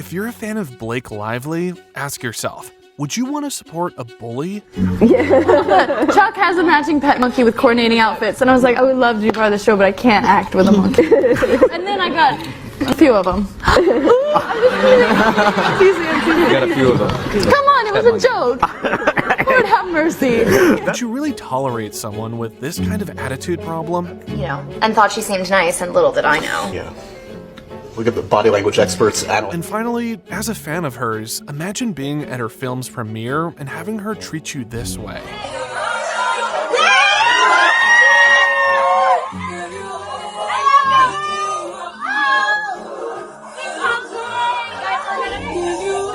If you're a fan of Blake Lively, ask yourself, would you want to support a bully? Yeah. Chuck has a matching pet monkey with coordinating outfits, and I was like, I would love to be part of the show, but I can't act with a monkey. And then I got a few of them. You got a few of them. Come on, it was a joke. Lord have mercy. Would you really tolerate someone with this kind of attitude problem? You know, and thought she seemed nice, and little did I know. Yeah. Look at the body language experts. And finally, as a fan of hers, imagine being at her film's premiere and having her treat you this way.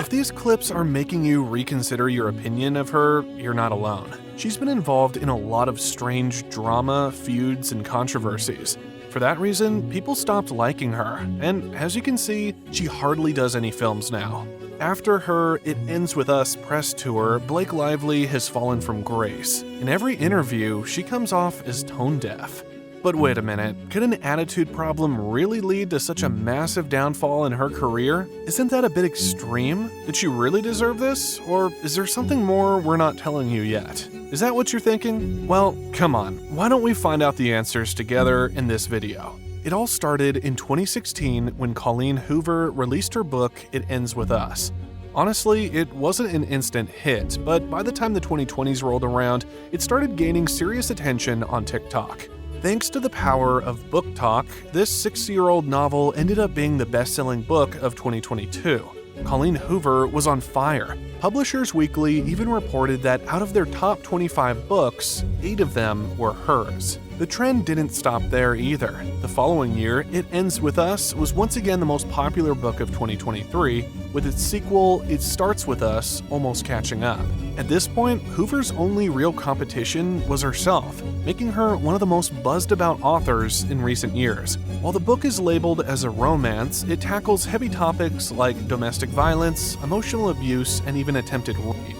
If these clips are making you reconsider your opinion of her, you're not alone. She's been involved in a lot of strange drama, feuds, and controversies. For that reason, people stopped liking her, and as you can see, she hardly does any films now. After her It Ends With Us press tour, Blake Lively has fallen from grace. In every interview, she comes off as tone deaf. But wait a minute, could an attitude problem really lead to such a massive downfall in her career? Isn't that a bit extreme? Did she really deserve this? Or is there something more we're not telling you yet? Is that what you're thinking? Well, come on, why don't we find out the answers together in this video? It all started in 2016 when Colleen Hoover released her book, It Ends With Us. Honestly, it wasn't an instant hit, but by the time the 2020s rolled around, it started gaining serious attention on TikTok. Thanks to the power of book talk, this 6-year-old novel ended up being the best-selling book of 2022. Colleen Hoover was on fire. Publishers Weekly even reported that out of their top 25 books, 8 of them were hers. The trend didn't stop there either. The following year, It Ends With Us was once again the most popular book of 2023, with its sequel, It Starts With Us, almost catching up. At this point, Hoover's only real competition was herself, making her one of the most buzzed-about authors in recent years. While the book is labeled as a romance, it tackles heavy topics like domestic violence, emotional abuse, and even attempted rape.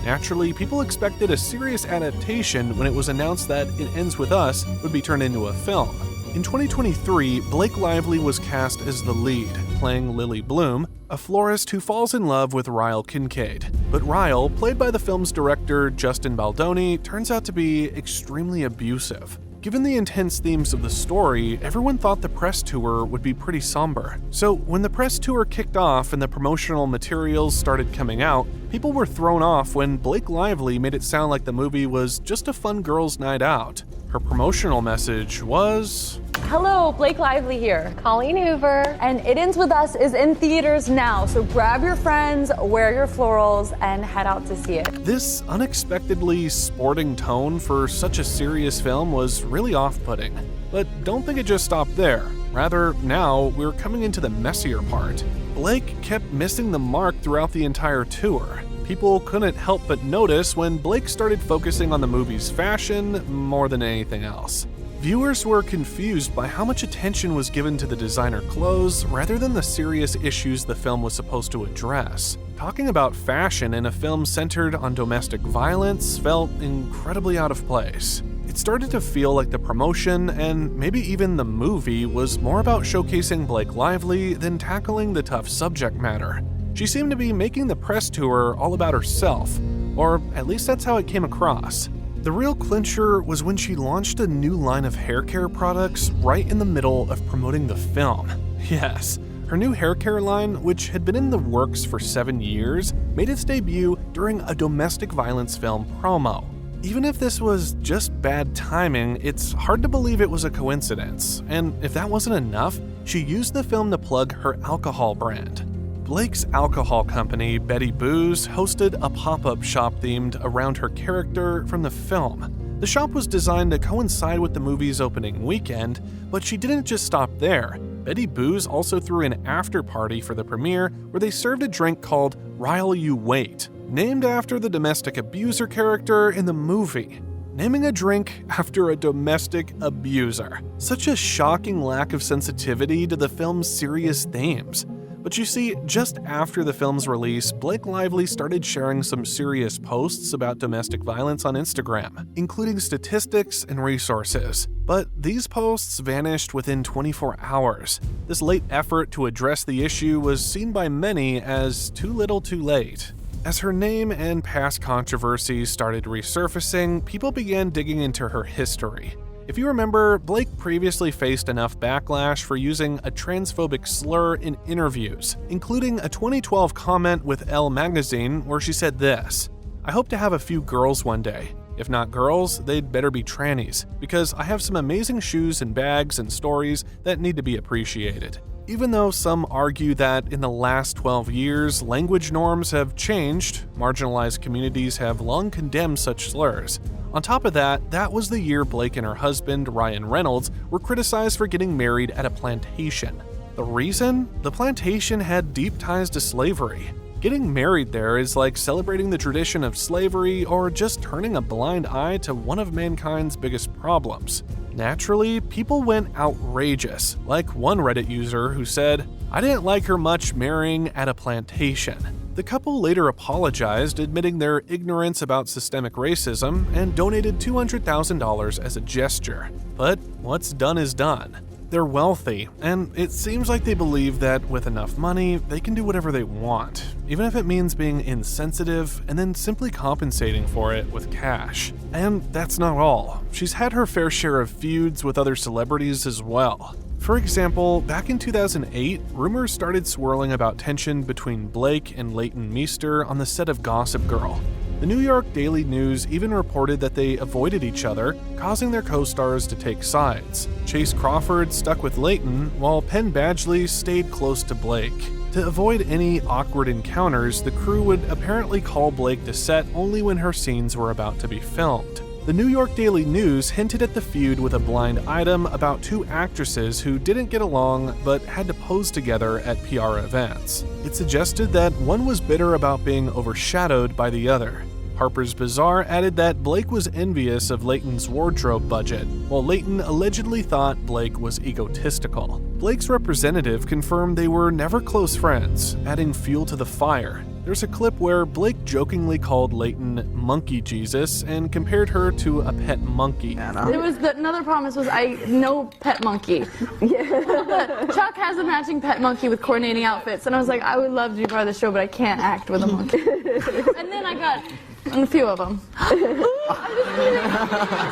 Naturally, people expected a serious adaptation when it was announced that It Ends With Us would be turned into a film. In 2023, Blake Lively was cast as the lead, playing Lily Bloom, a florist who falls in love with Ryle Kincaid. But Ryle, played by the film's director Justin Baldoni, turns out to be extremely abusive. Given the intense themes of the story, everyone thought the press tour would be pretty somber. So when the press tour kicked off and the promotional materials started coming out, people were thrown off when Blake Lively made it sound like the movie was just a fun girls' night out. Her promotional message was... Hello, Blake Lively here. Colleen Hoover. And It Ends With Us is in theaters now, so grab your friends, wear your florals, and head out to see it. This unexpectedly sporting tone for such a serious film was really off-putting. But don't think it just stopped there. Rather, now we're coming into the messier part. Blake kept missing the mark throughout the entire tour. People couldn't help but notice when Blake started focusing on the movie's fashion more than anything else. Viewers were confused by how much attention was given to the designer clothes rather than the serious issues the film was supposed to address. Talking about fashion in a film centered on domestic violence felt incredibly out of place. It started to feel like the promotion, and maybe even the movie, was more about showcasing Blake Lively than tackling the tough subject matter. She seemed to be making the press tour all about herself, or at least that's how it came across. The real clincher was when she launched a new line of hair care products right in the middle of promoting the film. Yes, her new hair care line, which had been in the works for 7 years, made its debut during a domestic violence film promo. Even if this was just bad timing, it's hard to believe it was a coincidence. And if that wasn't enough, she used the film to plug her alcohol brand. Blake's alcohol company, Betty Booze, hosted a pop-up shop themed around her character from the film. The shop was designed to coincide with the movie's opening weekend, but she didn't just stop there. Betty Booze also threw an after-party for the premiere where they served a drink called Ryle You Wait, named after the domestic abuser character in the movie. Naming a drink after a domestic abuser. Such a shocking lack of sensitivity to the film's serious themes. But you see, just after the film's release, Blake Lively started sharing some serious posts about domestic violence on Instagram, including statistics and resources. But these posts vanished within 24 hours. This late effort to address the issue was seen by many as too little too late. As her name and past controversies started resurfacing, people began digging into her history. If you remember, Blake previously faced enough backlash for using a transphobic slur in interviews, including a 2012 comment with Elle magazine where she said this: "I hope to have a few girls one day. If not girls, they'd better be trannies, because I have some amazing shoes and bags and stories that need to be appreciated." Even though some argue that in the last 12 years, language norms have changed, marginalized communities have long condemned such slurs. On top of that, that was the year Blake and her husband, Ryan Reynolds, were criticized for getting married at a plantation. The reason? The plantation had deep ties to slavery. Getting married there is like celebrating the tradition of slavery or just turning a blind eye to one of mankind's biggest problems. Naturally, people went outrageous, like one Reddit user who said, "I didn't like her much marrying at a plantation." The couple later apologized, admitting their ignorance about systemic racism, and donated $200,000 as a gesture. But what's done is done. They're wealthy, and it seems like they believe that with enough money, they can do whatever they want, even if it means being insensitive and then simply compensating for it with cash. And that's not all. She's had her fair share of feuds with other celebrities as well. For example, back in 2008, rumors started swirling about tension between Blake and Leighton Meester on the set of Gossip Girl. The New York Daily News even reported that they avoided each other, causing their co-stars to take sides. Chase Crawford stuck with Leighton, while Penn Badgley stayed close to Blake. To avoid any awkward encounters, the crew would apparently call Blake to set only when her scenes were about to be filmed. The New York Daily News hinted at the feud with a blind item about two actresses who didn't get along but had to pose together at PR events. It suggested that one was bitter about being overshadowed by the other. Harper's Bazaar added that Blake was envious of Leighton's wardrobe budget, while Leighton allegedly thought Blake was egotistical. Blake's representative confirmed they were never close friends, adding fuel to the fire. There's a clip where Blake jokingly called Leighton Monkey Jesus and compared her to a pet monkey. Another promise was no pet monkey. Chuck has a matching pet monkey with coordinating outfits, and I was like, I would love to be part of the show, but I can't act with a monkey. And then I got a few of them.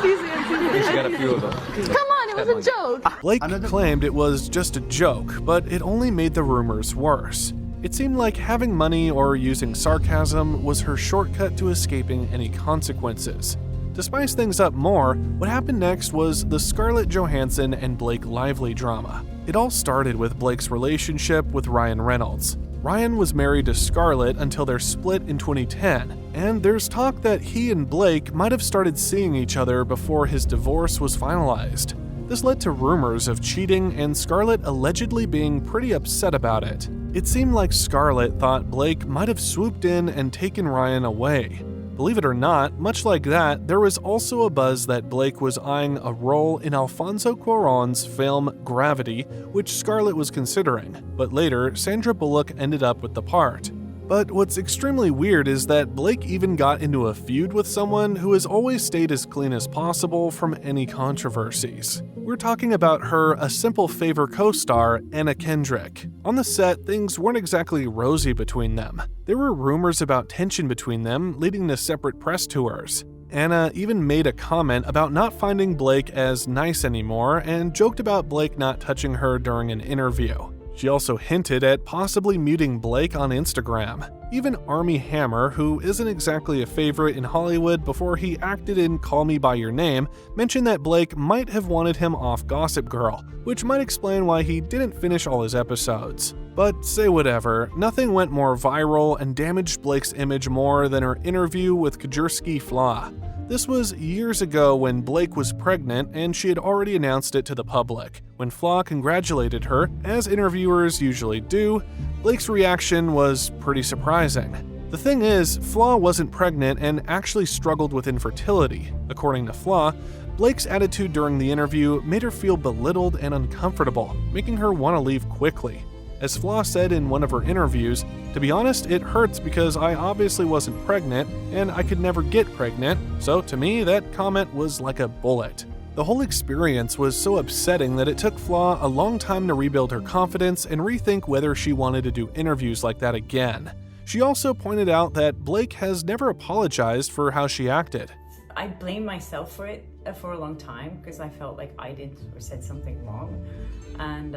She's got a few of them. Come on, it was a joke. Blake claimed it was just a joke, but it only made the rumors worse. It seemed like having money or using sarcasm was her shortcut to escaping any consequences. To spice things up more, what happened next was the Scarlett Johansson and Blake Lively drama. It all started with Blake's relationship with Ryan Reynolds. Ryan was married to Scarlett until their split in 2010, and there's talk that he and Blake might have started seeing each other before his divorce was finalized. This led to rumors of cheating and Scarlett allegedly being pretty upset about it. It seemed like Scarlett thought Blake might have swooped in and taken Ryan away. Believe it or not, much like that, there was also a buzz that Blake was eyeing a role in Alfonso Cuarón's film Gravity, which Scarlett was considering, but later Sandra Bullock ended up with the part. But what's extremely weird is that Blake even got into a feud with someone who has always stayed as clean as possible from any controversies. We're talking about her A Simple Favor co-star, Anna Kendrick. On the set, things weren't exactly rosy between them. There were rumors about tension between them, leading to separate press tours. Anna even made a comment about not finding Blake as nice anymore and joked about Blake not touching her during an interview. She also hinted at possibly muting Blake on Instagram. Even Armie Hammer, who isn't exactly a favorite in Hollywood before he acted in Call Me By Your Name, mentioned that Blake might have wanted him off Gossip Girl, which might explain why he didn't finish all his episodes. But say whatever, nothing went more viral and damaged Blake's image more than her interview with Kjersti Fla. This was years ago when Blake was pregnant and she had already announced it to the public. When Fla congratulated her, as interviewers usually do, Blake's reaction was pretty surprising. The thing is, Fla wasn't pregnant and actually struggled with infertility. According to Fla, Blake's attitude during the interview made her feel belittled and uncomfortable, making her want to leave quickly. As Flaw said in one of her interviews, "To be honest, it hurts because I obviously wasn't pregnant, and I could never get pregnant, so to me, that comment was like a bullet." The whole experience was so upsetting that it took Flaw a long time to rebuild her confidence and rethink whether she wanted to do interviews like that again. She also pointed out that Blake has never apologized for how she acted. I blame myself for it for a long time because I felt like I did or said something wrong, and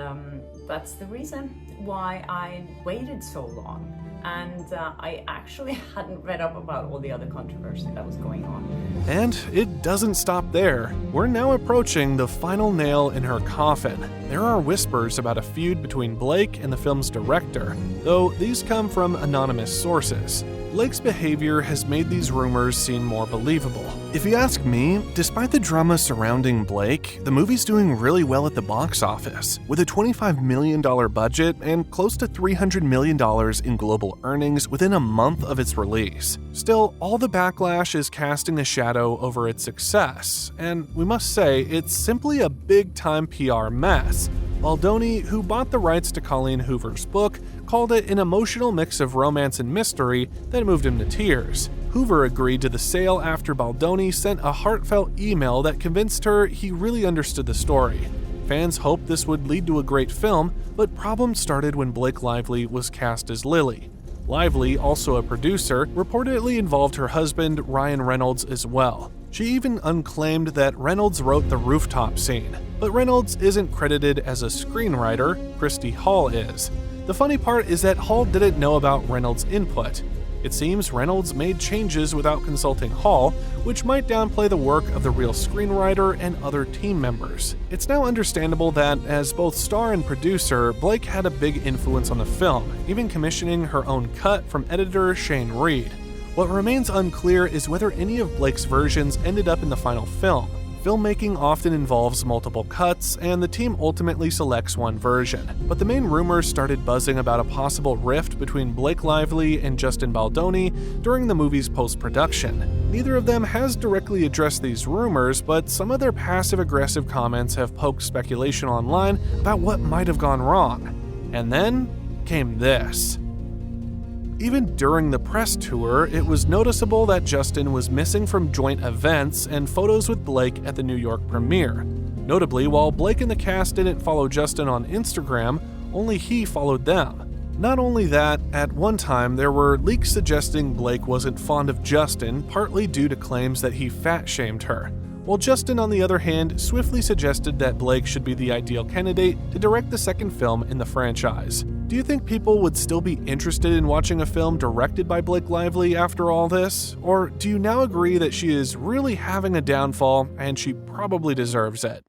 that's the reason why I waited so long. And I actually hadn't read up about all the other controversy that was going on. And it doesn't stop there. We're now approaching the final nail in her coffin. There are whispers about a feud between Blake and the film's director, though these come from anonymous sources. Blake's behavior has made these rumors seem more believable. If you ask me, despite the drama surrounding Blake, the movie's doing really well at the box office, with a $25 million budget and close to $300 million in global earnings within a month of its release. Still, all the backlash is casting a shadow over its success, and we must say, it's simply a big-time PR mess. Baldoni, who bought the rights to Colleen Hoover's book, called it an emotional mix of romance and mystery that moved him to tears. Hoover agreed to the sale after Baldoni sent a heartfelt email that convinced her he really understood the story. Fans hoped this would lead to a great film, but problems started when Blake Lively was cast as Lily. Lively, also a producer, reportedly involved her husband, Ryan Reynolds, as well. She even unclaimed that Reynolds wrote the rooftop scene, but Reynolds isn't credited as a screenwriter, Christy Hall is. The funny part is that Hall didn't know about Reynolds' input. It seems Reynolds made changes without consulting Hall, which might downplay the work of the real screenwriter and other team members. It's now understandable that, as both star and producer, Blake had a big influence on the film, even commissioning her own cut from editor Shane Reed. What remains unclear is whether any of Blake's versions ended up in the final film. Filmmaking often involves multiple cuts, and the team ultimately selects one version. But the main rumors started buzzing about a possible rift between Blake Lively and Justin Baldoni during the movie's post-production. Neither of them has directly addressed these rumors, but some of their passive-aggressive comments have poked speculation online about what might have gone wrong. And then came this. Even during the press tour, it was noticeable that Justin was missing from joint events and photos with Blake at the New York premiere. Notably, while Blake and the cast didn't follow Justin on Instagram, only he followed them. Not only that, at one time there were leaks suggesting Blake wasn't fond of Justin, partly due to claims that he fat-shamed her, while Justin, on the other hand, swiftly suggested that Blake should be the ideal candidate to direct the second film in the franchise. Do you think people would still be interested in watching a film directed by Blake Lively after all this? Or do you now agree that she is really having a downfall and she probably deserves it?